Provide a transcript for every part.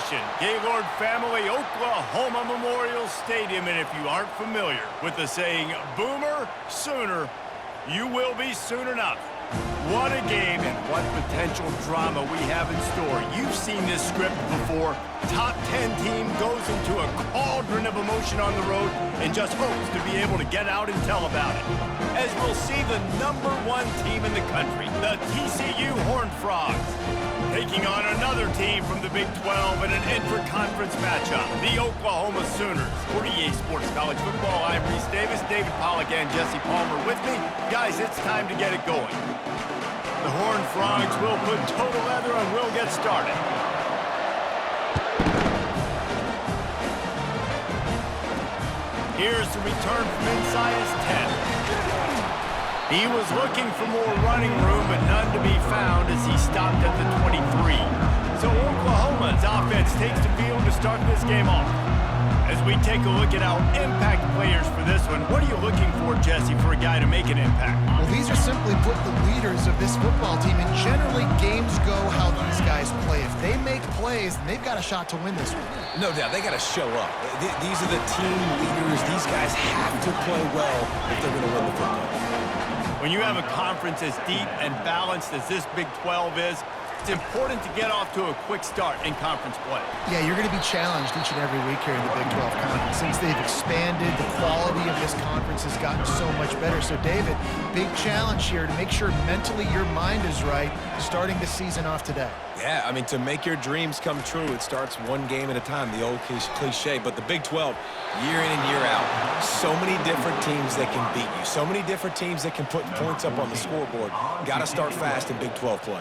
Nation, Gaylord family, Oklahoma Memorial Stadium, and if you aren't familiar with the saying, Boomer Sooner, you will be soon enough. What a game and what potential drama we have in store. You've seen this script before. Top 10 team goes into a cauldron of emotion on the road and just hopes to be able to get out and tell about it. As we'll see the #1 team in the country, the TCU Horned Frogs, taking on another team from the Big 12 in an intra-conference matchup, the Oklahoma Sooners. For EA Sports College Football, I'm Reese Davis, David Pollack, and Jesse Palmer with me. Guys, it's time to get it going. The Horned Frogs will put total leather and we'll get started. Here's the return from inside his 10. He was looking for more running room, but none to be found as he stopped at the 23. So Oklahoma's offense takes the field to start this game off. As we take a look at our impact players for this one, what are you looking for, Jesse, for a guy to make an impact? Well, these are simply put the leaders of this football team, and generally games go how these guys play. If they make plays, then they've got a shot to win this one. No doubt, they got to show up. These are the team leaders. These guys have to play well if they're going to win the football. When you have a conference as deep and balanced as this Big 12 is, it's important to get off to a quick start in conference play. Yeah, you're going to be challenged each and every week here in the Big 12 Conference. Since they've expanded, the quality of this conference has gotten so much better. So, David, big challenge here to make sure mentally your mind is right starting the season off today. Yeah, I mean, to make your dreams come true, it starts one game at a time, the old cliche. But the Big 12, year in and year out, so many different teams that can beat you, so many different teams that can put points up on the scoreboard. Got to start fast in Big 12 play.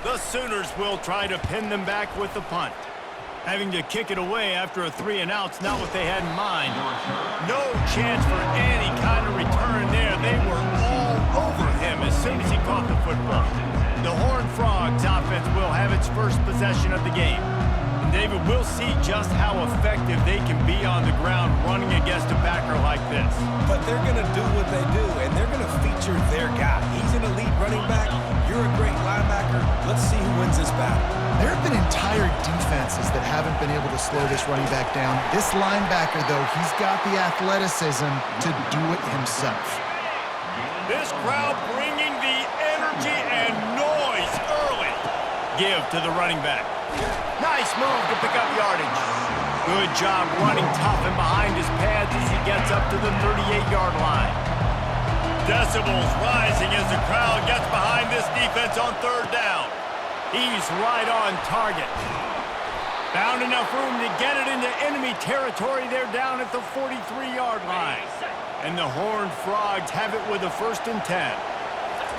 The Sooners will try to pin them back with the punt. Having to kick it away after a 3-and-out's not what they had in mind. No chance for any kind of return there. They were all over him as soon as he caught the football. The Horned Frogs offense will have its first possession of the game. And David, we'll see just how effective they can be on the ground running against a backer like this. But they're going to do what they do, and they're going to feature their guy. He's an elite running back. You're a great linebacker. Let's see who wins this battle. There have been entire defenses that haven't been able to slow this running back down. This linebacker, though, he's got the athleticism to do it himself. This crowd bringing the energy and noise early. Give to the running back. Nice move to pick up yardage. Good job running tough and behind his pads as he gets up to the 38-yard line. Decibels rising as the crowd gets behind this defense on third down. He's right on target. Found enough room to get it into enemy territory. They're down at the 43-yard line. And the Horned Frogs have it with a 1st and 10.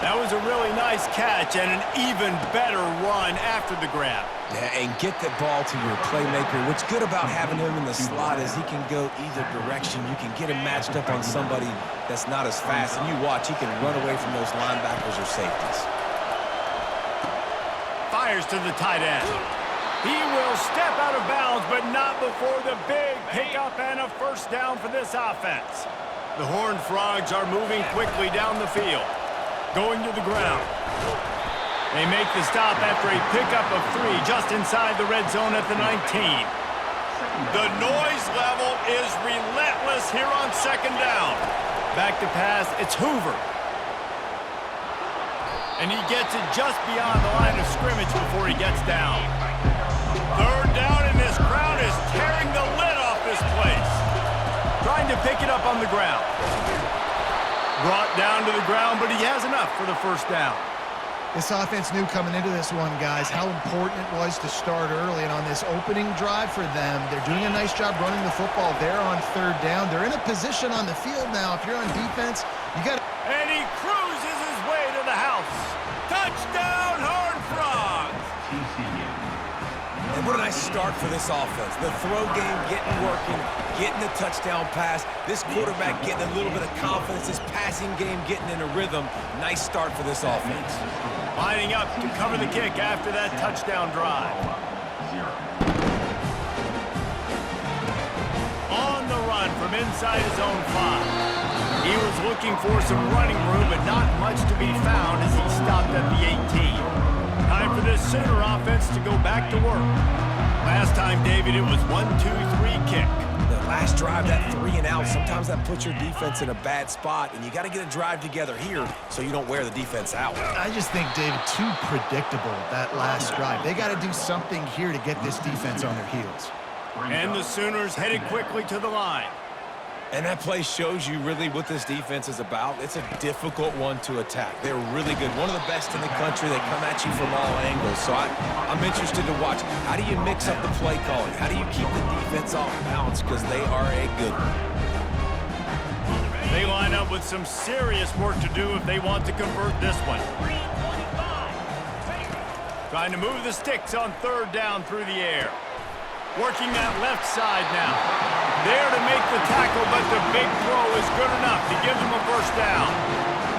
That was a really nice catch and an even better run after the grab. Yeah, and get the ball to your playmaker. What's good about having him in the slot is he can go either direction. You can get him matched up on somebody that's not as fast, and you watch, he can run away from those linebackers or safeties. Fires to the tight end. He will step out of bounds, but not before the big pickup and a 1st down for this offense. The Horned Frogs are moving quickly down the field. Going to the ground. They make the stop after a pickup of 3 just inside the red zone at the 19. The noise level is relentless here on 2nd down. Back to pass, it's Hoover. And he gets it just beyond the line of scrimmage before he gets down. 3rd down, and this crowd is tearing the lid off this place. Trying to pick it up on the ground. Brought down to the ground, but he has enough for the 1st down. This offense knew coming into this one, guys, how important it was to start early. And on this opening drive for them, they're doing a nice job running the football. They're on 3rd down. They're in a position on the field now. If you're on defense, you got to... And he cruises his way to the house. Touchdown, Horned Frogs! And what a nice start for this offense. The throw game getting working, getting the touchdown pass. This quarterback getting a little bit of confidence. This passing game getting in a rhythm. Nice start for this offense. Lining up to cover the kick after that touchdown drive. On the run from inside his own 5. He was looking for some running room, but not much to be found as he stopped at the 18. Time for this Sooner offense to go back to work. Last time David, it was 1-2-3 kick. The last drive, that 3 and out, sometimes that puts your defense in a bad spot, and you got to get a drive together here so you don't wear the defense out. I just think, David, too predictable, that last drive. They got to do something here to get this defense on their heels. And the Sooners headed quickly to the line. And that play shows you really what this defense is about. It's a difficult one to attack. They're really good. One of the best in the country. They come at you from all angles. So I'm interested to watch. How do you mix up the play calling? How do you keep the defense off balance? Because they are a good one. They line up with some serious work to do if they want to convert this one. Trying to move the sticks on 3rd down through the air. Working that left side now. There to make the tackle, but the big throw is good enough to give them a 1st down.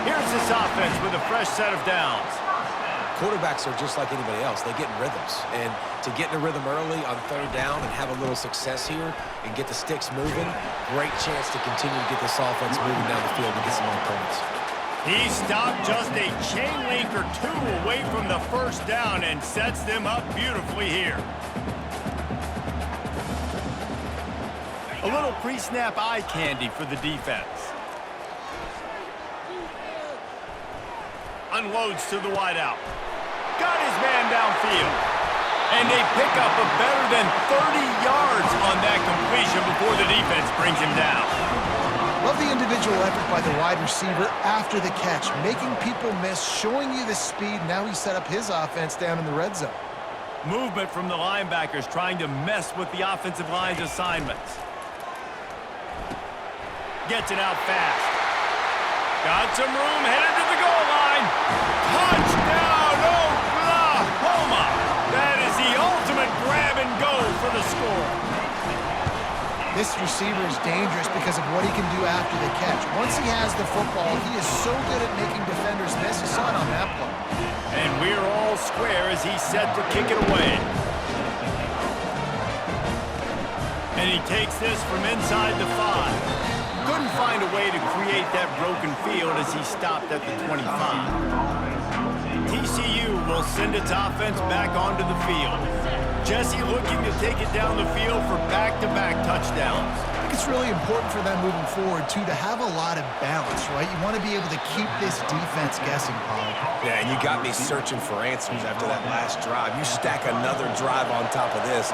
Here's this offense with a fresh set of downs. Quarterbacks are just like anybody else. They get in rhythms. And to get in a rhythm early on 3rd down and have a little success here and get the sticks moving, great chance to continue to get this offense moving down the field and get some more points. He stopped just a chain link or 2 away from the 1st down and sets them up beautifully here. A little pre-snap eye candy for the defense. Unloads to the wideout. Got his man downfield. And they pick up a better than 30 yards on that completion before the defense brings him down. Love the individual effort by the wide receiver after the catch, making people miss, showing you the speed. Now he set up his offense down in the red zone. Movement from the linebackers trying to mess with the offensive line's assignments. Gets it out fast. Got some room, headed to the goal line. Touchdown, Oklahoma! That is the ultimate grab and go for the score. This receiver is dangerous because of what he can do after the catch. Once he has the football, he is so good at making defenders miss. You saw it on that play. And we're all square as he's set to kick it away. And he takes this from inside the 5. Couldn't find a way to create that broken field as he stopped at the 25. TCU will send its offense back onto the field. Jesse looking to take it down the field for back-to-back touchdowns. I think it's really important for them moving forward, too, to have a lot of balance, right? You want to be able to keep this defense guessing, Pollard. Yeah, and you got me searching for answers after that last drive. You stack another drive on top of this,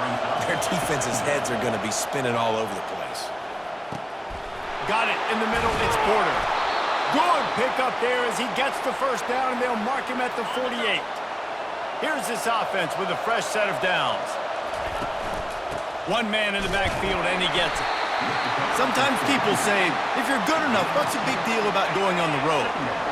their defense's heads are going to be spinning all over the place. Got it in the middle, it's Porter. Good pickup there as he gets the 1st down, and they'll mark him at the 48. Here's this offense with a fresh set of downs. 1 man in the backfield, and he gets it. Sometimes people say, if you're good enough, what's the big deal about going on the road?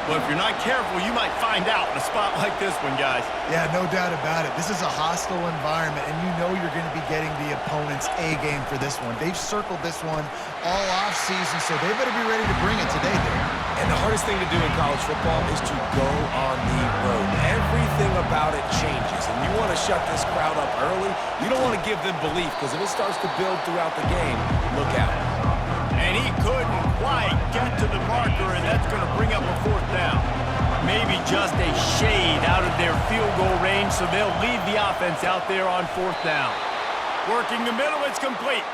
Well, if you're not careful, you might find out in a spot like this one, guys. Yeah, no doubt about it. This is a hostile environment, and you know you're going to be getting the opponent's A-game for this one. They've circled this one all offseason, so they better be ready to bring it today, Dave. And the hardest thing to do in college football is to go on the road. Everything about it changes, and you want to shut this crowd up early. You don't want to give them belief, because if it starts to build throughout the game, look out. And he couldn't quite get to the marker, and that's going to bring up a 4th down. Maybe just a shade out of their field goal range, so they'll lead the offense out there on 4th down. Working the middle, it's complete.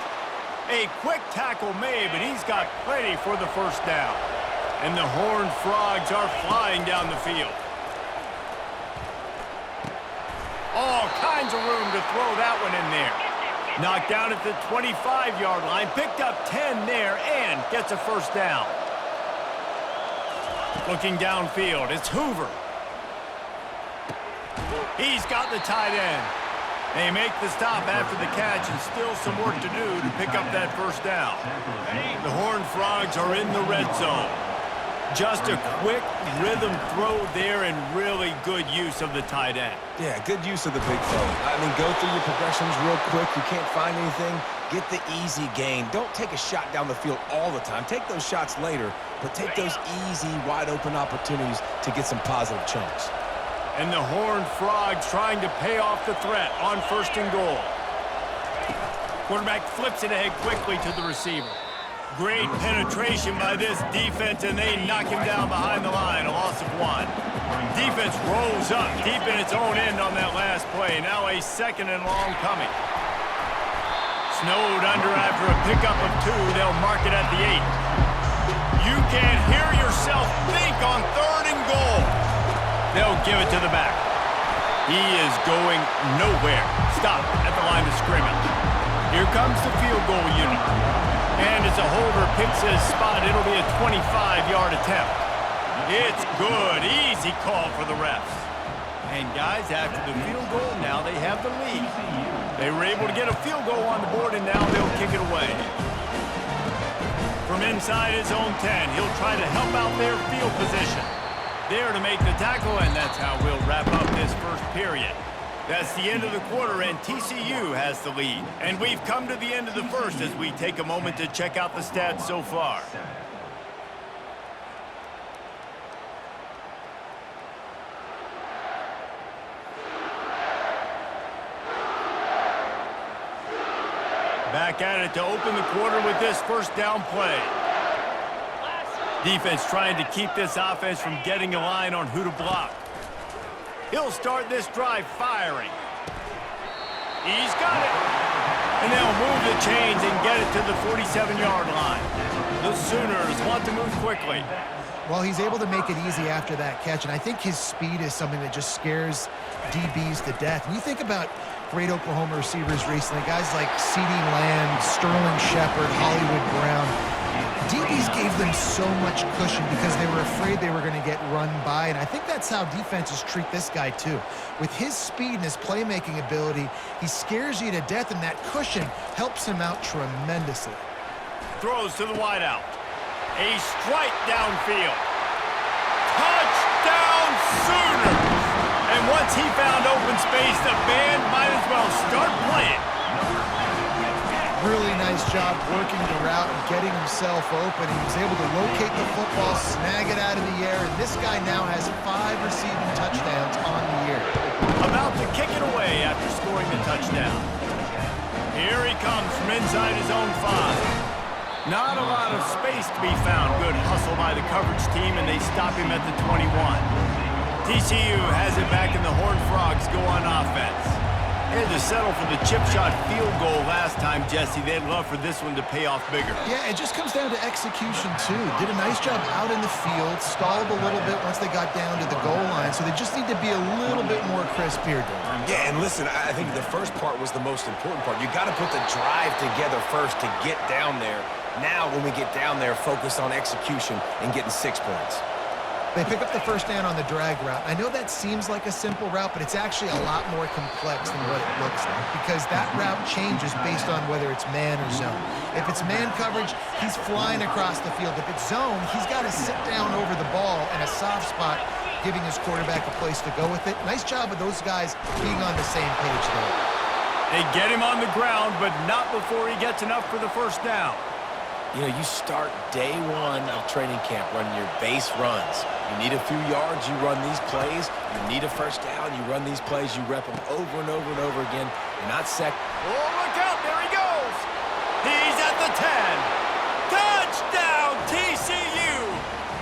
A quick tackle made, but he's got plenty for the 1st down. And the Horned Frogs are flying down the field. All kinds of room to throw that one in there. Knocked down at the 25-yard line, picked up 10 there, and gets a 1st down. Looking downfield, it's Hoover. He's got the tight end. They make the stop after the catch, and still some work to do to pick up that 1st down. The Horned Frogs are in the red zone. Just a quick rhythm throw there and really good use of the tight end. Yeah, good use of the big throw. I mean, go through your progressions real quick. You can't find anything. Get the easy gain. Don't take a shot down the field all the time. Take those shots later, but take those easy, wide-open opportunities to get some positive chunks. And the Horned Frogs trying to pay off the threat on 1st and goal. Quarterback flips it ahead quickly to the receiver. Great penetration by this defense, and they knock him down behind the line, a loss of 1. Defense rolls up deep in its own end on that last play. Now a 2nd and long coming. snowed under after a pickup of 2. They'll mark it at the 8. You can hear yourself think on 3rd and goal. They'll give it to the back. He is going nowhere. Stop at the line of scrimmage. Here comes the field goal unit. And as a holder picks his spot, it'll be a 25-yard attempt. It's good. Easy call for the refs. And guys, after the field goal, now they have the lead. They were able to get a field goal on the board, and now they'll kick it away. From inside his own 10, he'll try to help out their field position. There to make the tackle, and that's how we'll wrap up this first period. That's the end of the quarter, and TCU has the lead. And we've come to the end of the first as we take a moment to check out the stats so far. Back at it to open the quarter with this first down play. Defense trying to keep this offense from getting a line on who to block. He'll start this drive firing. He's got it. And they'll move the chains and get it to the 47-yard line. The Sooners want to move quickly. Well, he's able to make it easy after that catch, and I think his speed is something that just scares DBs to death. When you think about great Oklahoma receivers recently, guys like CeeDee Lamb, Sterling Shepard, Hollywood Brown, DBs gave them so much cushion because they were afraid they were going to get run by, and I think that's how defenses treat this guy too. With his speed and his playmaking ability, he scares you to death, and that cushion helps him out tremendously. Throws to the wideout. A strike downfield. Touchdown Sooners! And once he found open space, the band might as well start playing. Really nice job working the route and getting himself open. He was able to locate the football, snag it out of the air, and this guy now has 5 receiving touchdowns on the year. About to kick it away after scoring the touchdown. Here he comes from inside his own 5. Not a lot of space to be found. Good hustle by the coverage team, and they stop him at the 21. TCU has it back, and the Horned Frogs go on offense. They had to settle for the chip shot field goal last time, Jesse. They'd love for this one to pay off bigger. Yeah, it just comes down to execution, too. Did a nice job out in the field, stalled a little bit once they got down to the goal line, so they just need to be a little bit more crisp here, Dave. Yeah, and listen, I think the first part was the most important part. You got to put the drive together first to get down there. Now, when we get down there, focus on execution and getting 6 points. They pick up the first down on the drag route. I know that seems like a simple route, but it's actually a lot more complex than what it looks like because that route changes based on whether it's man or zone. If it's man coverage, he's flying across the field. If it's zone, he's got to sit down over the ball in a soft spot, giving his quarterback a place to go with it. Nice job of those guys being on the same page there. They get him on the ground, but not before he gets enough for the first down. You know, you start day 1 of training camp running your base runs. You need a few yards, you run these plays. You need a first down, you run these plays. You rep them over and over and over again. You're not second. Oh, look out, there he goes. He's at the 10. Touchdown, TCU.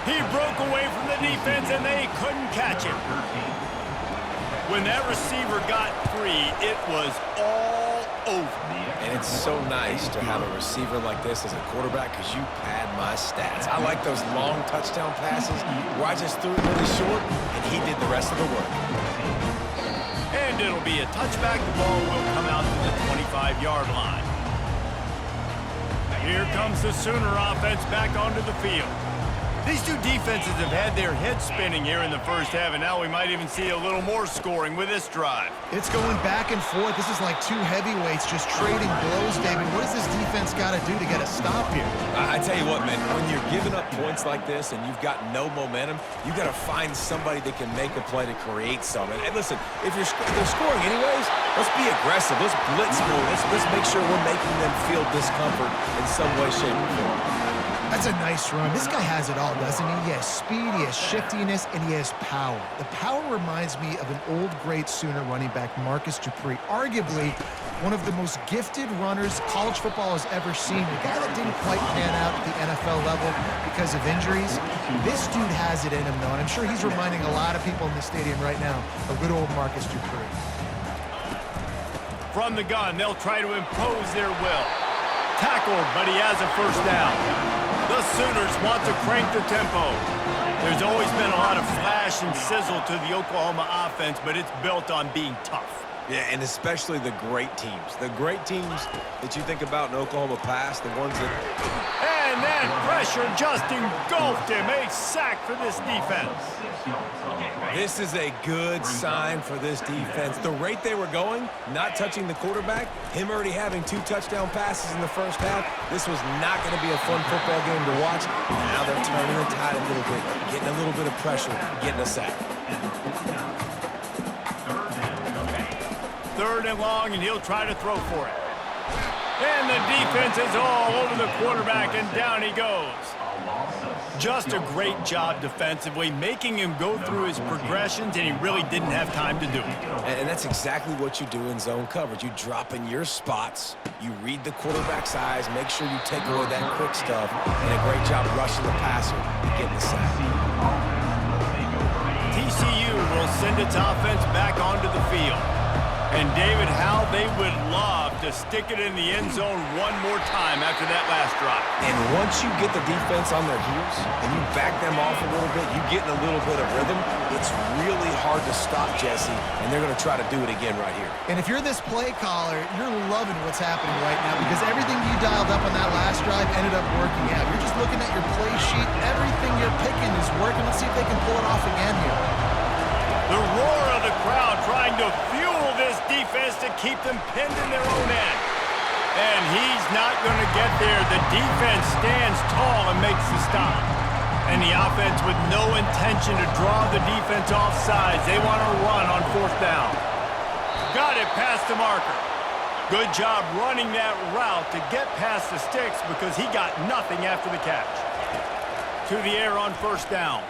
He broke away from the defense, and they couldn't catch him. When that receiver got free, it was all over. And it's so nice to have a receiver like this as a quarterback because you pad my stats. I like those long touchdown passes where I just threw it really short and he did the rest of the work. And it'll be a touchback. The ball will come out to the 25-yard line. Here comes the Sooner offense back onto the field. These two defenses have had their heads spinning here in the first half, and now we might even see a little more scoring with this drive. It's going back and forth. This is like two heavyweights just trading blows, David. What does this defense got to do to get a stop here? I tell you what, man, when you're giving up points like this and you've got no momentum, you got to find somebody that can make a play to create something. And listen, if they're scoring anyways, let's be aggressive. Let's blitz more. Let's make sure we're making them feel discomfort in some way, shape, or form. That's a nice run. This guy has it all, doesn't he? He has speed, he has shiftiness, and he has power. The power reminds me of an old, great Sooner running back, Marcus Dupree, arguably one of the most gifted runners college football has ever seen. A guy that didn't quite pan out at the NFL level because of injuries. This dude has it in him, though, and I'm sure he's reminding a lot of people in the stadium right now of good old Marcus Dupree. From the gun, they'll try to impose their will. Tackled, but he has a first down. The Sooners want to crank the tempo. There's always been a lot of flash and sizzle to the Oklahoma offense, but it's built on being tough. Yeah, and especially the great teams. The great teams that you think about in Oklahoma past, the ones that... And then pressure just engulfed him. A sack for this defense. This is a good sign for this defense. The rate they were going, not touching the quarterback, him already having 2 touchdown passes in the first half, this was not going to be a fun football game to watch. Now they're turning the tide a little bit, getting a little bit of pressure, getting a sack. 3rd and long, and he'll try to throw for it. And the defense is all over the quarterback, and down he goes. Just a great job defensively, making him go through his progressions, and he really didn't have time to do it. And that's exactly what you do in zone coverage. You drop in your spots, you read the quarterback's eyes, make sure you take away that quick stuff, and a great job rushing the passer and getting the sack. TCU will send its offense back onto the field. And David, how they would love to stick it in the end zone one more time after that last drive. And once you get the defense on their heels and you back them off a little bit, you get in a little bit of rhythm, it's really hard to stop, Jesse, and they're going to try to do it again right here. And if you're this play caller, you're loving what's happening right now because everything you dialed up on that last drive ended up working out. You're just looking at your play sheet. Everything you're picking is working. Let's see if they can pull it off again here. The roar of the crowd trying to fuel this defense to keep them pinned in their own end. And he's not going to get there. The defense stands tall and makes the stop. And the offense with no intention to draw the defense off sides. They want to run on 4th down. Got it past the marker. Good job running that route to get past the sticks because he got nothing after the catch. To the air on 1st down.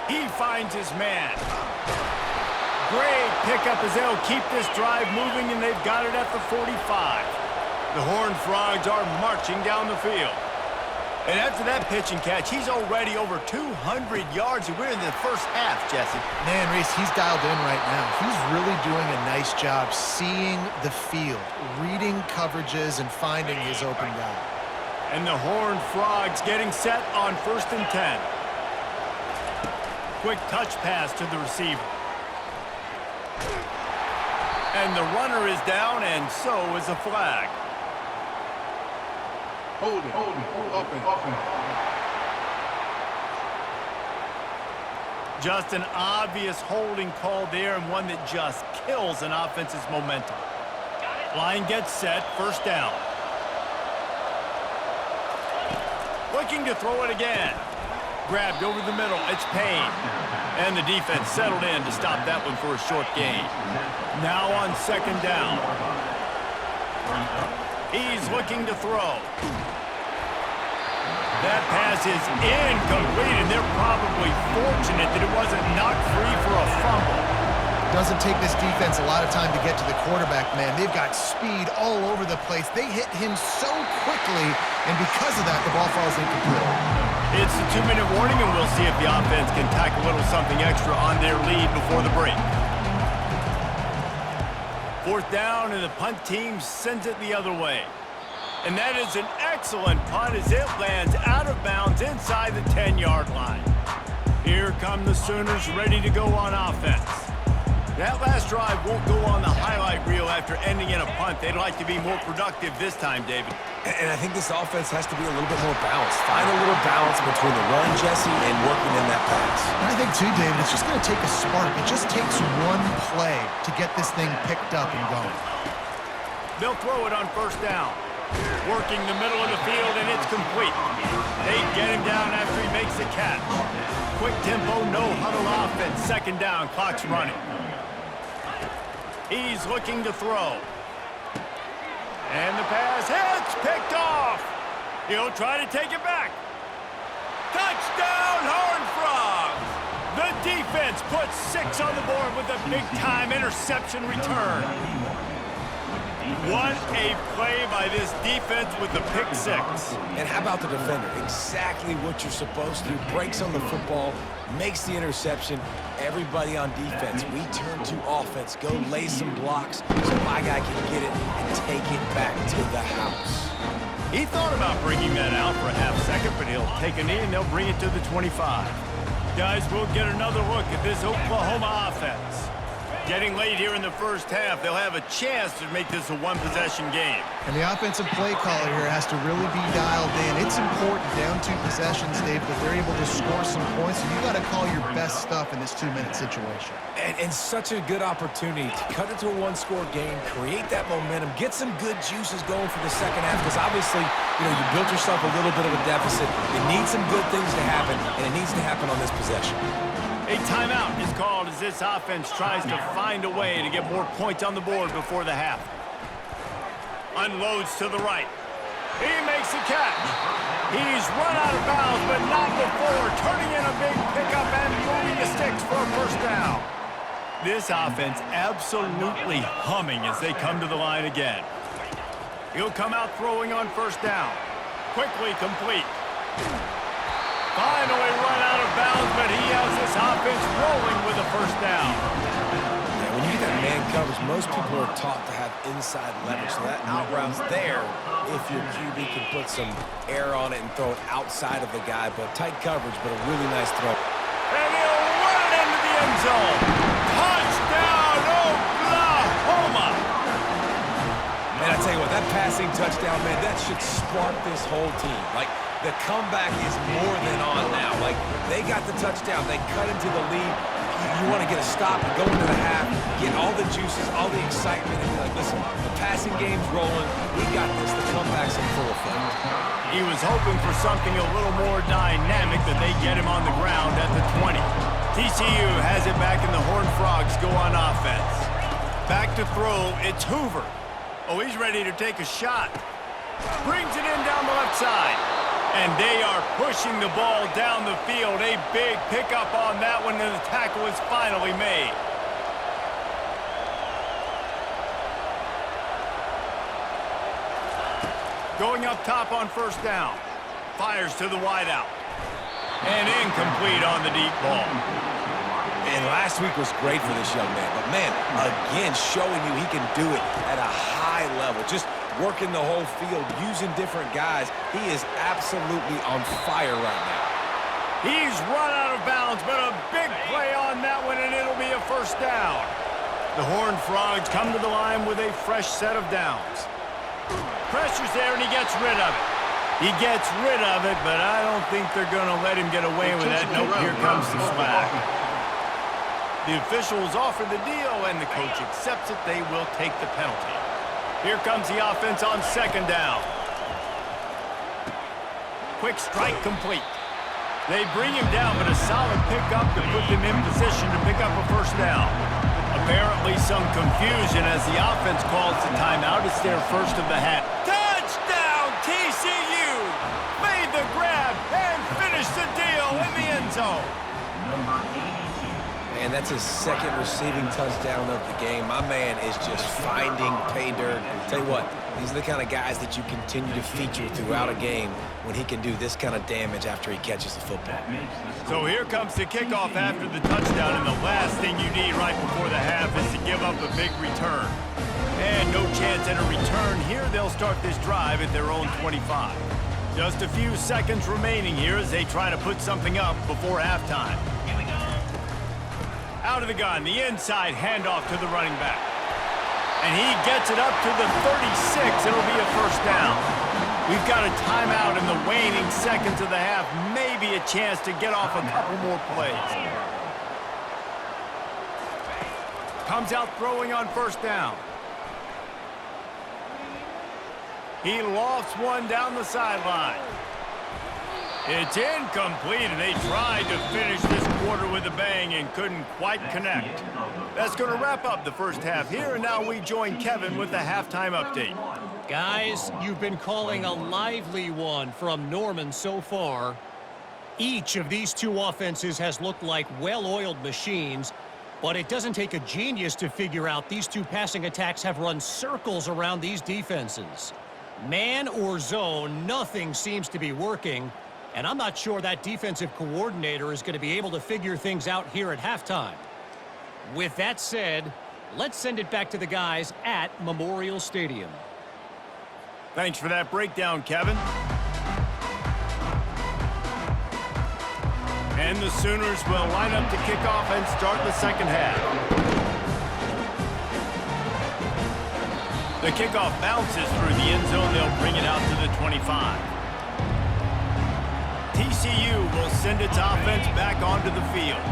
He finds his man. Great pickup as they'll keep this drive moving, and they've got it at the 45. The Horned Frogs are marching down the field. And after that pitch and catch, he's already over 200 yards, and we're in the first half, Jesse. Man, Reese, he's dialed in right now. He's really doing a nice job seeing the field, reading coverages, and finding his open guy. And the Horned Frogs getting set on 1st and 10. Quick touch pass to the receiver. And the runner is down, and so is a flag. Hold it, up and. Just an obvious holding call there, and one that just kills an offense's momentum. Line gets set, 1st down. Looking to throw it again. Grabbed over the middle, it's Payne. And the defense settled in to stop that one for a short gain. Now on 2nd down. He's looking to throw. That pass is incomplete, and they're probably fortunate that it wasn't knocked free for a fumble. Doesn't take this defense a lot of time to get to the quarterback, man. They've got speed all over the place. They hit him so quickly, and because of that, the ball falls incomplete. It's a 2-minute warning, and we'll see if the offense can tack a little something extra on their lead before the break. 4th down, and the punt team sends it the other way. And that is an excellent punt as it lands out of bounds inside the 10-yard line. Here come the Sooners ready to go on offense. That last drive won't go on the highlight reel after ending in a punt. They'd like to be more productive this time, David. And I think this offense has to be a little bit more balanced. Find a little balance between the run, Jesse, and working in that pass. And I think, too, David, it's just going to take a spark. It just takes one play to get this thing picked up and going. They'll throw it on 1st down. Working the middle of the field, and it's complete. They get him down after he makes the catch. Quick tempo, no huddle offense. 2nd down, clock's running. He's looking to throw. And the pass hits, picked off. He'll try to take it back. Touchdown, Horned Frogs. The defense puts 6 on the board with a big-time interception return. What a play by this defense with the pick six. And how about the defender? Exactly what you're supposed to do. Breaks on the football, makes the interception. Everybody on defense, we turn to offense. Go lay some blocks so my guy can get it and take it back to the house. He thought about bringing that out for a half second, but he'll take a knee and they'll bring it to the 25. Guys, we'll get another look at this Oklahoma offense. Getting late here in the first half, they'll have a chance to make this a one-possession game. And the offensive play caller here has to really be dialed in. It's important down 2 possessions, Dave, that they're able to score some points. So you got to call your best stuff in this 2-minute situation. And such a good opportunity to cut it to a one-score game, create that momentum, get some good juices going for the second half, because obviously, you know, you built yourself a little bit of a deficit. You need some good things to happen, and it needs to happen on this possession. A timeout is called as this offense tries to find a way to get more points on the board before the half. Unloads to the right. He makes the catch. He's run out of bounds, but not before turning in a big pickup and moving the sticks for a first down. This offense absolutely humming as they come to the line again. He'll come out throwing on first down. Quickly complete. Finally run out of bounds, but he has this offense rolling with a first down. Yeah, when you get that man coverage, most people are taught to have inside leverage. So that out route's there if your QB can put some air on it and throw it outside of the guy. But tight coverage, but a really nice throw. And he'll run it into the end zone. Touchdown, Oklahoma! Man, I tell you what, that passing touchdown, man, that should spark this whole team. Like, the comeback is more than on now. Like, they got the touchdown. They cut into the lead. You want to get a stop and go into the half, get all the juices, all the excitement, and be like, listen, the passing game's rolling. We got this. The comeback's in full effect. He was hoping for something a little more dynamic, that they get him on the ground at the 20. TCU has it back, and the Horned Frogs go on offense. Back to throw, it's Hoover. Oh, he's ready to take a shot. Brings it in down the left side. And they are pushing the ball down the field. A big pickup on that one, and the tackle is finally made. Going up top on first down. Fires to the wideout. And incomplete on the deep ball. And last week was great for this young man. But, man, again, showing you he can do it at a high level. Just working the whole field, using different guys. He is absolutely on fire right now. He's run out of bounds, but a big play on that one, and it'll be a first down. The Horned Frogs come to the line with a fresh set of downs. Pressure's there, and he gets rid of it. He gets rid of it, but I don't think they're going to let him get away with that. Nope, here comes the flag. The officials offer the deal, and the coach accepts it. They will take the penalty. Here comes the offense on second down. Quick strike complete. They bring him down, but a solid pickup to put them in position to pick up a first down. Apparently some confusion as the offense calls the timeout. It's their first of the half. Touchdown, TCU! Made the grab and finished the deal in the end zone. And that's his second receiving touchdown of the game. My man is just finding pay dirt. Tell you what, these are the kind of guys that you continue to feature throughout a game when he can do this kind of damage after he catches the football. So here comes the kickoff after the touchdown, and the last thing you need right before the half is to give up a big return. And no chance at a return here. They'll start this drive at their own 25. Just a few seconds remaining here as they try to put something up before halftime. Out of the gun, the inside handoff to the running back. And he gets it up to the 36. It'll be a first down. We've got a timeout in the waning seconds of the half. Maybe a chance to get off a couple more plays. Comes out throwing on first down. He lofts one down the sideline. It's incomplete, and they tried to finish this quarter with a bang and couldn't quite connect. That's going to wrap up the first half here, and now we join Kevin with the halftime update. Guys, you've been calling a lively one from Norman so far. Each of these two offenses has looked like well-oiled machines, But it doesn't take a genius to figure out these two passing attacks have run circles around these defenses. Man or zone, nothing seems to be working. And I'm not sure that defensive coordinator is going to be able to figure things out here at halftime. With that said, let's send it back to the guys at Memorial Stadium. Thanks for that breakdown, Kevin. And the Sooners will line up to kick off and start the second half. The kickoff bounces through the end zone. They'll bring it out to the 25. TCU will send its offense back onto the field.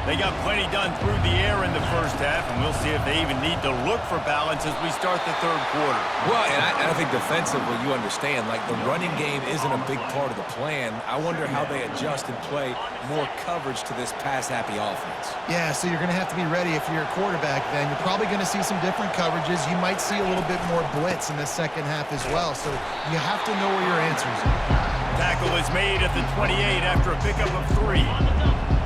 They got plenty done through the air in the first half, and we'll see if they even need to look for balance as we start the third quarter. Well, and I think defensively, you understand, like the running game isn't a big part of the plan. I wonder how they adjust and play more coverage to this pass-happy offense. Yeah, so you're going to have to be ready if you're a quarterback then. You're probably going to see some different coverages. You might see a little bit more blitz in the second half as well, so you have to know where your answers are. Tackle is made at the 28 after a pickup of 3.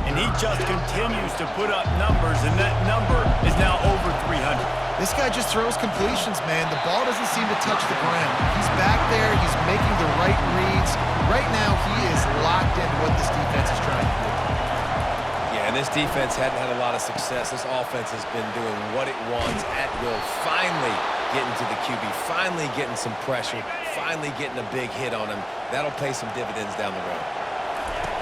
And he just continues to put up numbers, and that number is now over 300. This guy just throws completions, man. The ball doesn't seem to touch the ground. He's back there. He's making the right reads. Right now, he is locked into what this defense is trying to do. Yeah, and this defense hadn't had a lot of success. This offense has been doing what it wants at will. Finally getting to the QB, finally getting some pressure, finally getting a big hit on him. That'll pay some dividends down the road.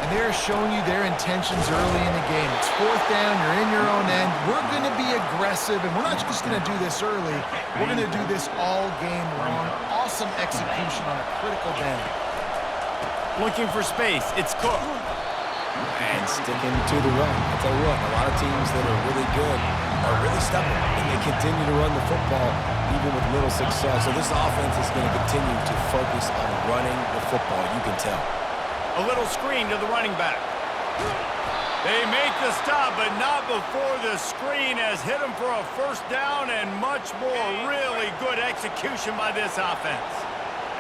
And they're showing you their intentions early in the game. It's fourth down, you're in your own end. We're going to be aggressive, and we're not just going to do this early. We're going to do this all game long. Awesome execution on a critical down. Looking for space, it's Cook. And sticking to the run. I'll tell you what, a lot of teams that are really good are really stubborn, and they continue to run the football even with little success. So this offense is going to continue to focus on running the football, you can tell. A little screen to the running back. They make the stop, but not before the screen has hit him for a first down, and much more really good execution by this offense.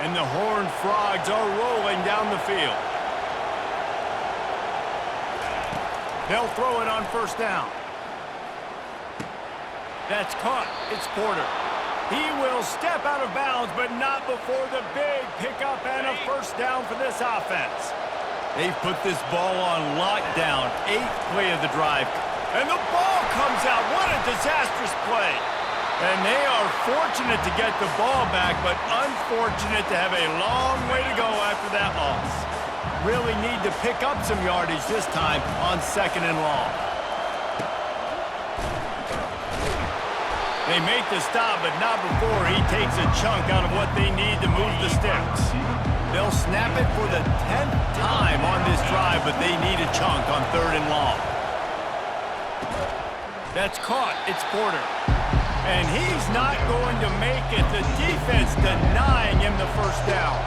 And the Horned Frogs are rolling down the field. They'll throw it on first down. That's caught. It's Porter. He will step out of bounds, but not before the big pickup and a first down for this offense. They've put this ball on lockdown, 8th play of the drive. And the ball comes out. What a disastrous play. And they are fortunate to get the ball back, but unfortunate to have a long way to go after that loss. Really need to pick up some yardage this time on 2nd and long. They make the stop, but not before he takes a chunk out of what they need to move the sticks. They'll snap it for the 10th time on this drive, but they need a chunk on 3rd and long. That's caught. It's Porter. And he's not going to make it. The defense denying him the first down.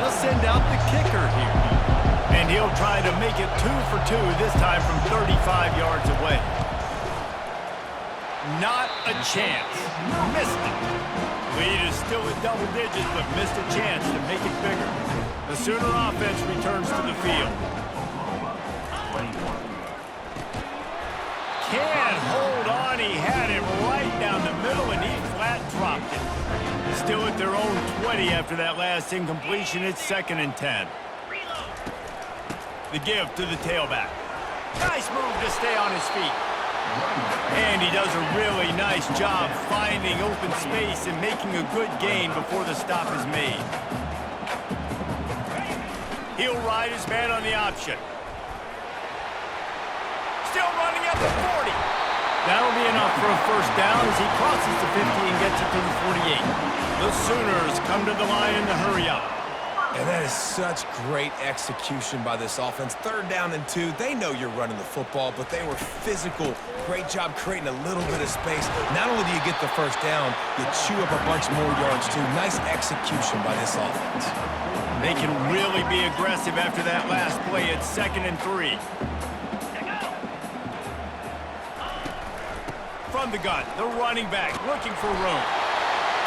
They'll send out the kicker here. And he'll try to make it 2 for 2, this time from 35 yards away. Not a chance. Missed it. Lead is still at double digits, but missed a chance to make it bigger. The Sooner offense returns to the field. Can't hold on. He had it right down the middle, and he flat dropped it. Still at their own 20 after that last incompletion. It's 2nd and 10. The give to the tailback. Nice move to stay on his feet. And he does a really nice job finding open space and making a good gain before the stop is made. He'll ride his man on the option. Still running at the 40. That'll be enough for a first down as he crosses the 50 and gets it to the 48. The Sooners come to the line in the hurry up. And that is such great execution by this offense. 3rd down and 2. They know you're running the football, but they were physical. Great job creating a little bit of space. Not only do you get the first down, you chew up a bunch more yards too. Nice execution by this offense. They can really be aggressive after that last play. It's 2nd and 3. From the gun, the running back looking for room.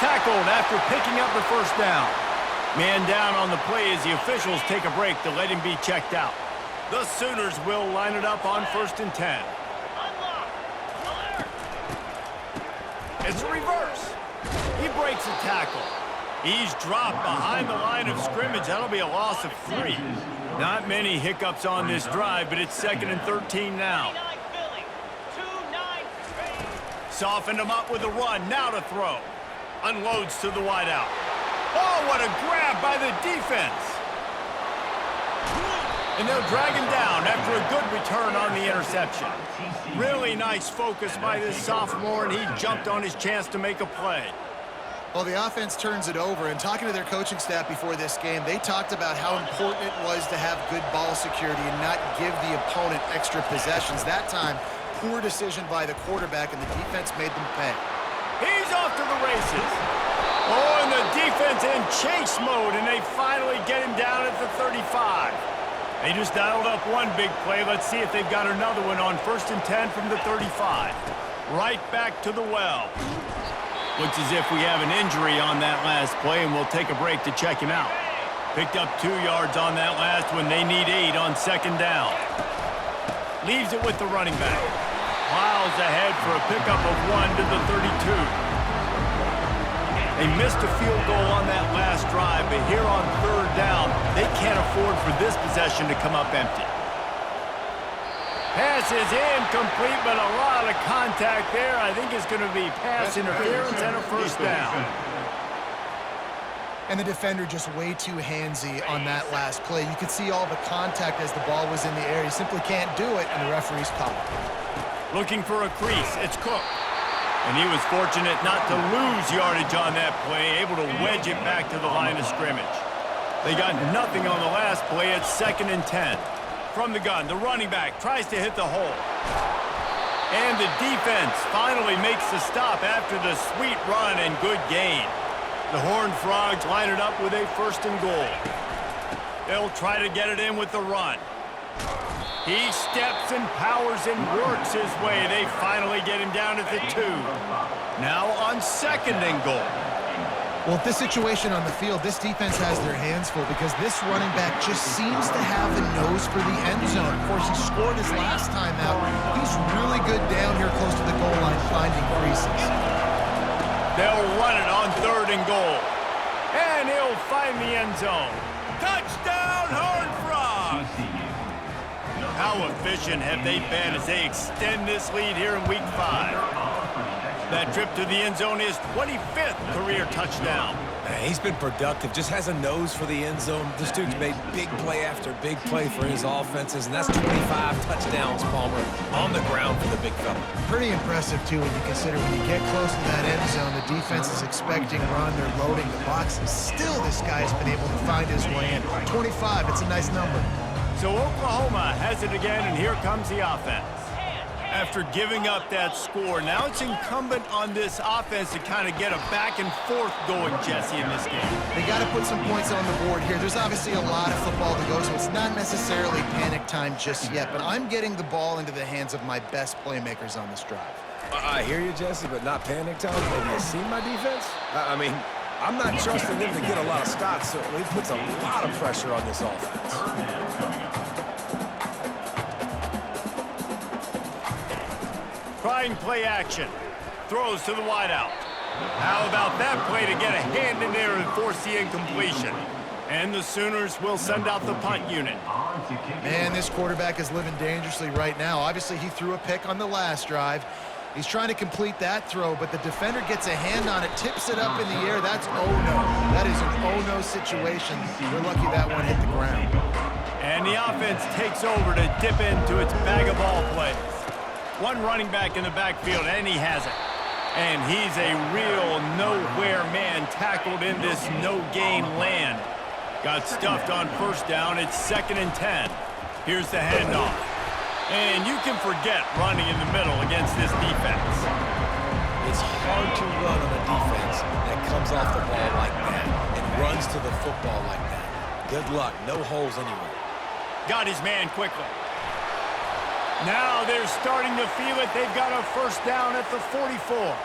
Tackled after picking up the first down. Man down on the play as the officials take a break to let him be checked out. The Sooners will line it up on 1st and 10. It's a reverse. He breaks a tackle. He's dropped behind the line of scrimmage. That'll be a loss of 3. Not many hiccups on this drive, but it's 2nd and 13 now. Softened him up with a run. Now to throw. Unloads to the wideout. Oh, what a grab by the defense. And they'll drag him down after a good return on the interception. Really nice focus by this sophomore, and he jumped on his chance to make a play. Well, the offense turns it over, and talking to their coaching staff before this game, they talked about how important it was to have good ball security and not give the opponent extra possessions. That time, poor decision by the quarterback, and the defense made them pay. He's off to the races. Oh, and the defense in chase mode, and they finally get him down at the 35. They just dialed up one big play. Let's see if they've got another one on 1st and 10 from the 35. Right back to the well. Looks as if we have an injury on that last play, and we'll take a break to check him out. Picked up 2 yards on that last one. They need 8 on 2nd down. Leaves it with the running back. Plows ahead for a pickup of 1 to the 32. They missed a field goal on that last drive, but here on 3rd down, they can't afford for this possession to come up empty. Pass is incomplete, but a lot of contact there. I think it's going to be pass interference and a 1st down. And the defender just way too handsy on that last play. You could see all the contact as the ball was in the air. He simply can't do it, and the referee's called. Looking for a crease. It's Cook. And he was fortunate not to lose yardage on that play, able to wedge it back to the line of scrimmage. They got nothing on the last play. It's 2nd and 10. From the gun, the running back tries to hit the hole. And the defense finally makes the stop after the sweet run and good gain. The Horned Frogs line it up with a 1st and goal. They'll try to get it in with the run. He steps and powers and works his way. They finally get him down at the 2. Now on 2nd and goal. Well, with this situation on the field, this defense has their hands full because this running back just seems to have a nose for the end zone. Of course, he scored his last time out. He's really good down here close to the goal line, finding creases. They'll run it on 3rd and goal. And he'll find the end zone. Touchdown, Horned Frogs! How efficient have they been as they extend this lead here in Week 5? That trip to the end zone is 25th career touchdown. Man, he's been productive, just has a nose for the end zone. This dude's made big play after big play for his offenses, and that's 25 touchdowns, Palmer, on the ground for the big fella. Pretty impressive, too, when you consider when you get close to that end zone, the defense is expecting run, they're loading the boxes. Still, this guy's been able to find his way in. 25, it's a nice number. So Oklahoma has it again, and here comes the offense. After giving up that score, now it's incumbent on this offense to kind of get a back and forth going, Jesse, in this game. They got to put some points on the board here. There's obviously a lot of football to go, so it's not necessarily panic time just yet, but I'm getting the ball into the hands of my best playmakers on this drive. I hear you, Jesse, but not panic time. Have you seen my defense? I mean, I'm not trusting them to get a lot of stops, so he puts a lot of pressure on this offense. Trying play action. Throws to the wideout. How about that play to get a hand in there and force the incompletion? And the Sooners will send out the punt unit. Man, this quarterback is living dangerously right now. Obviously, he threw a pick on the last drive. He's trying to complete that throw, but the defender gets a hand on it, tips it up in the air. That's oh-no. That is an oh-no situation. We're lucky that one hit the ground. And the offense takes over to dip into its bag of ball plays. One running back in the backfield, and he has it. And he's a real nowhere man tackled in this no-gain land. Got stuffed on 1st down. It's 2nd and 10. Here's the handoff. And you can forget running in the middle against this defense. It's hard to run on a defense that comes off the ball like that and runs to the football like that. Good luck. No holes anywhere. Got his man quickly. Now they're starting to feel it. They've got a 1st down at the 44.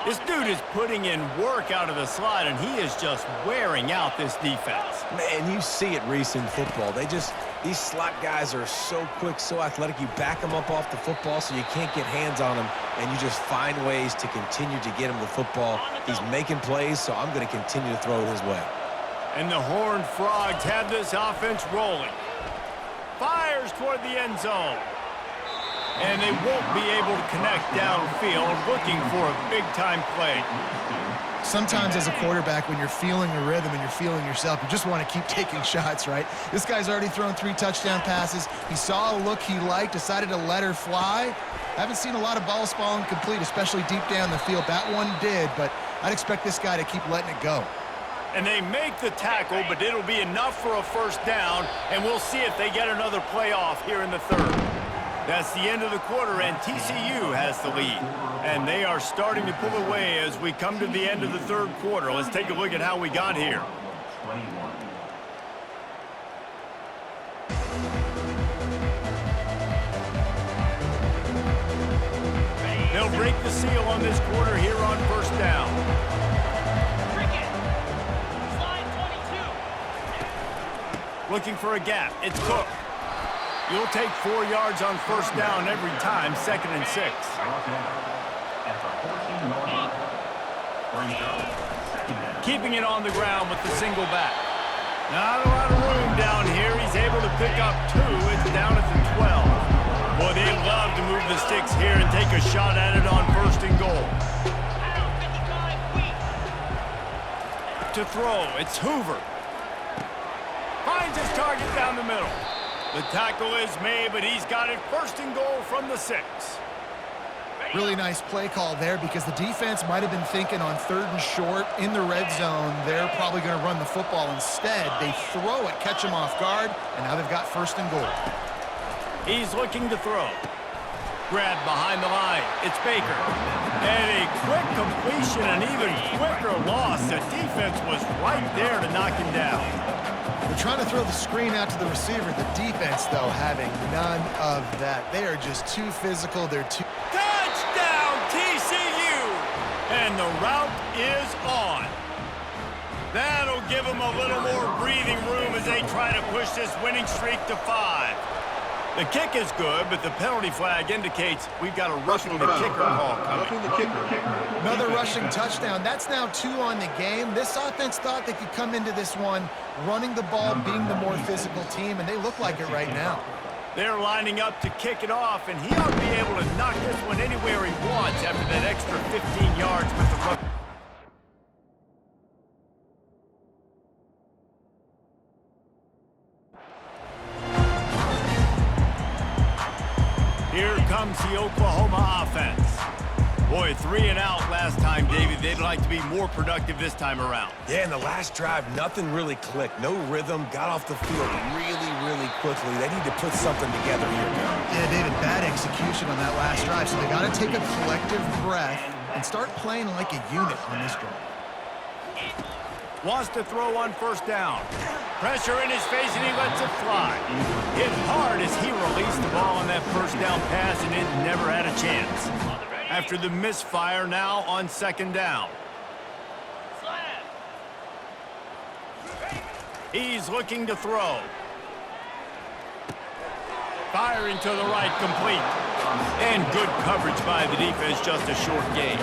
This dude is putting in work out of the slot, and he is just wearing out this defense. Man, you see it, Reese, in football. They just These slot guys are so quick, so athletic. You back them up off the football so you can't get hands on them, and you just find ways to continue to get him the football. He's making plays, so I'm going to continue to throw it his way. And the Horned Frogs have this offense rolling. Fires toward the end zone. And they won't be able to connect downfield, looking for a big-time play. Sometimes as a quarterback, when you're feeling a rhythm and you're feeling yourself, you just want to keep taking shots, right? This guy's already thrown 3 touchdown passes. He saw a look he liked, decided to let her fly. I haven't seen a lot of balls falling complete, especially deep down the field. That one did, but I'd expect this guy to keep letting it go. And they make the tackle, but it'll be enough for a first down, and we'll see if they get another play off here in the third. That's the end of the quarter, and TCU has the lead. And they are starting to pull away as we come to the end of the third quarter. Let's take a look at how we got here. They'll break the seal on this quarter here on first down. Looking for a gap. It's Cook. You'll take 4 yards on first down every time, 2nd and 6. Keeping it on the ground with the single back. Not a lot of room down here. He's able to pick up 2. It's down at the 12. Boy, they love to move the sticks here and take a shot at it on 1st and goal. To throw, it's Hoover. Finds his target down the middle. The tackle is made, but he's got it 1st and goal from the 6. Really nice play call there because the defense might have been thinking on 3rd and short in the red zone. They're probably going to run the football instead. They throw it, catch him off guard, and now they've got 1st and goal. He's looking to throw. Grabbed behind the line. It's Baker. And a quick completion, an even quicker loss. The defense was right there to knock him down. They're trying to throw the screen out to the receiver. The defense, though, having none of that. They are just too physical. They're too... Touchdown, TCU! And the route is on. That'll give them a little more breathing room as they try to push this winning streak to 5. The kick is good, but the penalty flag indicates we've got a roughing the kicker call coming. Another rushing touchdown. That's now 2 on the game. This offense thought they could come into this one running the ball, being the more physical team, and they look like it right now. They're lining up to kick it off, and he ought to be able to knock this one anywhere he wants after that extra 15 yards with the rush. Here comes the Oklahoma offense. Boy, 3 and out last time, Davey. They'd like to be more productive this time around. Yeah, in the last drive, nothing really clicked. No rhythm, got off the field really quickly. They need to put something together here, Gary. Yeah, David, bad execution on that last drive, so they got to take a collective breath and start playing like a unit on this drive. Wants to throw on first down. Pressure in his face, and he lets it fly. Hit hard as he released the ball on that first down pass, and it never had a chance. After the misfire, now on 2nd down. He's looking to throw. Firing to the right, complete. And good coverage by the defense, just a short gain.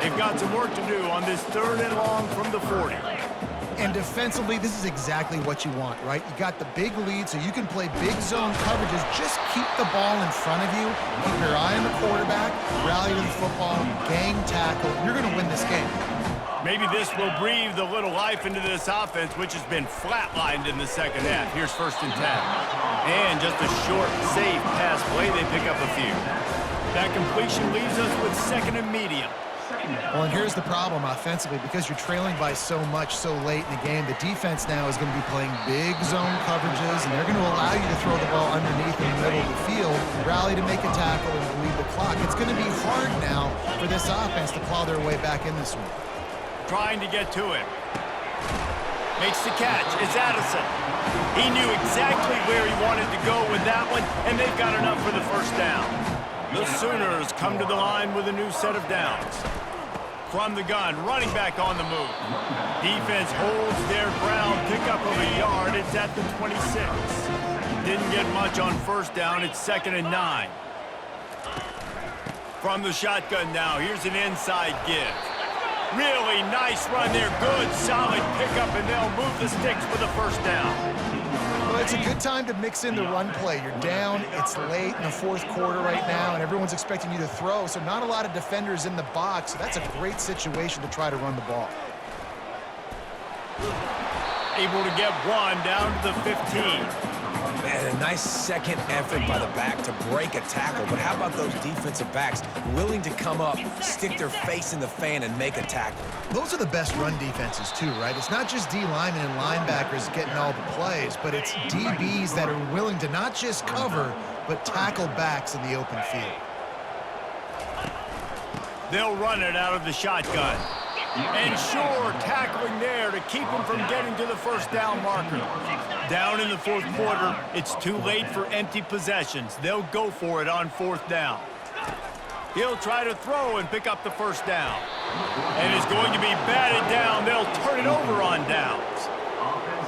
They've got some work to do on this 3rd and long from the 40. And defensively, this is exactly what you want, right? You got the big lead, so you can play big zone coverages. Just keep the ball in front of you. Keep your eye on the quarterback, rally to the football, gang tackle. You're going to win this game. Maybe this will breathe a little life into this offense, which has been flatlined in the 2nd half. Here's 1st and 10. And just a short, safe pass play. They pick up a few. That completion leaves us with 2nd and medium. Well, and here's the problem offensively. Because you're trailing by so much so late in the game, the defense now is going to be playing big zone coverages, and they're going to allow you to throw the ball underneath in the middle of the field, rally to make a tackle, and bleed the clock. It's going to be hard now for this offense to claw their way back in this one. Trying to get to him. Makes the catch. It's Addison. He knew exactly where he wanted to go with that one, and they've got enough for the first down. The Sooners come to the line with a new set of downs. From the gun, running back on the move. Defense holds their ground, pickup of a yard. It's at the 26. didn't get much on first down. It's 2nd and 9. From the shotgun now, here's an inside give. Really nice run there. Good, solid pickup, and they'll move the sticks for the first down. Well, it's a good time to mix in the run play. You're down, it's late in the fourth quarter right now, and everyone's expecting you to throw, so not a lot of defenders in the box. So that's a great situation to try to run the ball. Able to get one down to the 15. Man, a nice second effort by the back to break a tackle. But how about those defensive backs willing to come up, stick their face in the fan, and make a tackle? Those are the best run defenses too, right? It's not just D linemen and linebackers getting all the plays, but it's DBs that are willing to not just cover, but tackle backs in the open field. They'll run it out of the shotgun. And sure, tackling there to keep him from getting to the first down marker. Down in the fourth quarter, it's too late for empty possessions. They'll go for it on 4th down. He'll try to throw and pick up the first down. And it's going to be batted down. They'll turn it over on downs.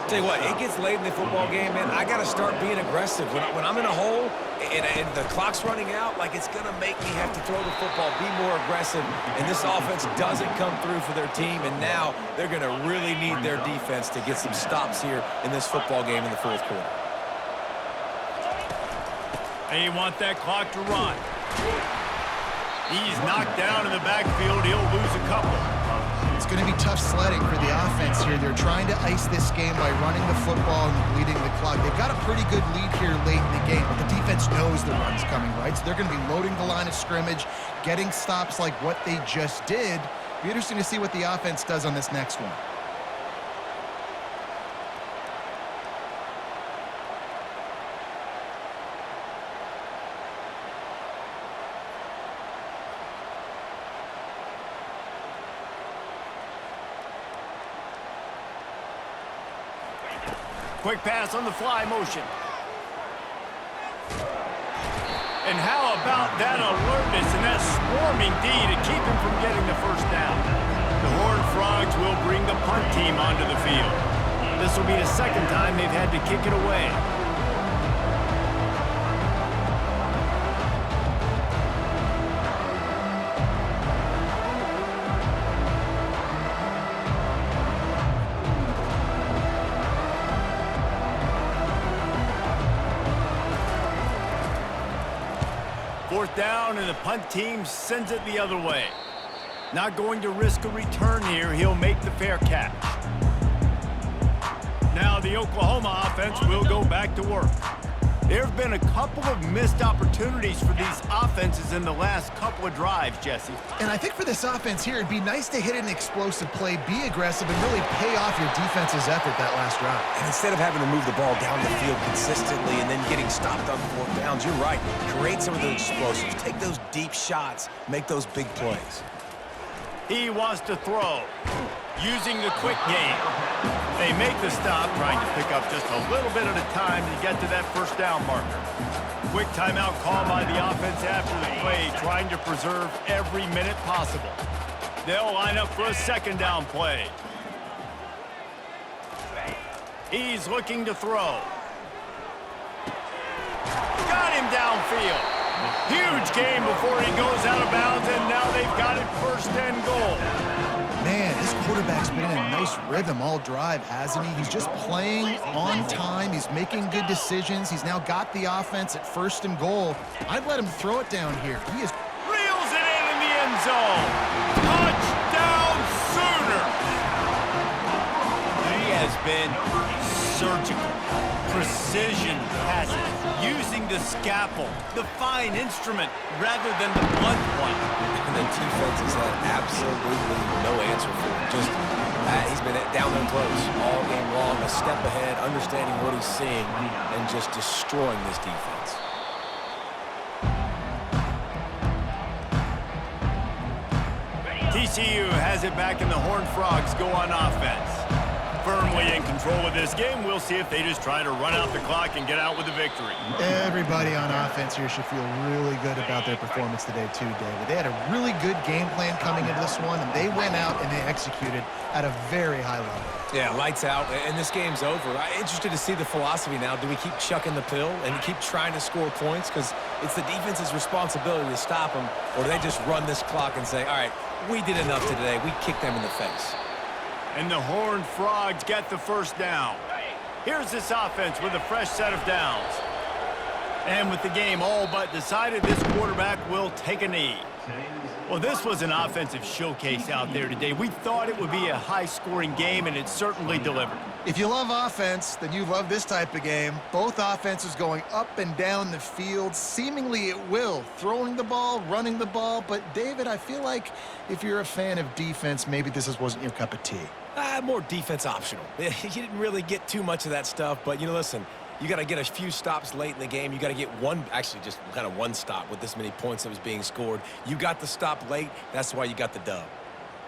Tell you what, it gets late in the football game, man. I got to start being aggressive. When I'm in a hole and the clock's running out, like it's going to make me have to throw the football, be more aggressive. And this offense doesn't come through for their team, and now they're going to really need their defense to get some stops here in this football game in the fourth quarter. And you want that clock to run. He's knocked down in the backfield. He'll lose a couple. It's going to be tough sledding for the offense here. They're trying to ice this game by running the football and bleeding the clock. They've got a pretty good lead here late in the game, but the defense knows the run's coming, right? So they're going to be loading the line of scrimmage, getting stops like what they just did. Be interesting to see what the offense does on this next one. Quick pass on the fly motion. And how about that alertness and that swarming D to keep him from getting the first down? The Horned Frogs will bring the punt team onto the field. This will be the second time they've had to kick it away. Fourth down, and the punt team sends it the other way. Not going to risk a return here. He'll make the fair catch. Now the Oklahoma offense will go back to work. There have been a couple of missed opportunities for these offenses in the last couple of drives, Jesse. And I think for this offense here, it'd be nice to hit an explosive play, be aggressive, and really pay off your defense's effort that last drive. And instead of having to move the ball down the field consistently and then getting stopped on 4th downs, you're right. Create some of those explosives. Take those deep shots. Make those big plays. He wants to throw, using the quick game. They make the stop, trying to pick up just a little bit at a time to get to that first down marker. Quick timeout call by the offense after the play, trying to preserve every minute possible. They'll line up for a second down play. He's looking to throw. Got him downfield. Huge game before he goes out of bounds, and now they've got it 1st and goal. Man, this quarterback's been in a nice rhythm all drive, hasn't he? He's just playing on time. He's making good decisions. He's now got the offense at 1st and goal. I'd let him throw it down here. He is Reels it in the end zone. Touchdown Sooners. He has been surgical. Precision passes, using the scalpel, the fine instrument, rather than the blunt one. And the defense has had absolutely no answer for him. Just, he's been down there close all game long, a step ahead, understanding what he's seeing, and just destroying this defense. TCU has it back, and the Horned Frogs go on offense. firmly in control of this game. We'll see if they just try to run out the clock and get out with the victory. Everybody on offense here should feel really good about their performance today too, David. They had a really good game plan coming into this one, and they went out and they executed at a very high level. Yeah, lights out, and this game's over. I'm interested to see the philosophy now. Do we keep chucking the pill and keep trying to score points? Because it's the defense's responsibility to stop them, or do they just run this clock and say, all right, we did enough today. We kicked them in the face. And the Horned Frogs get the first down. Here's this offense with a fresh set of downs. And with the game all but decided, this quarterback will take a knee. Well, this was an offensive showcase out there today. We thought it would be a high-scoring game, and it certainly delivered. If you love offense, then you love this type of game. Both offenses going up and down the field, seemingly at will, throwing the ball, running the ball. But, David, I feel like if you're a fan of defense, maybe this wasn't your cup of tea. More defense optional. You didn't really get too much of that stuff, but, listen, you got to get a few stops late in the game. You got to get one, actually just kind of one stop with this many points that was being scored. You got the stop late. That's why you got the dub.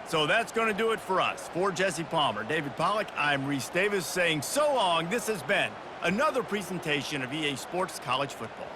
So that's going to do it for us. For Jesse Palmer, David Pollack, I'm Reese Davis saying so long. This has been another presentation of EA Sports College Football.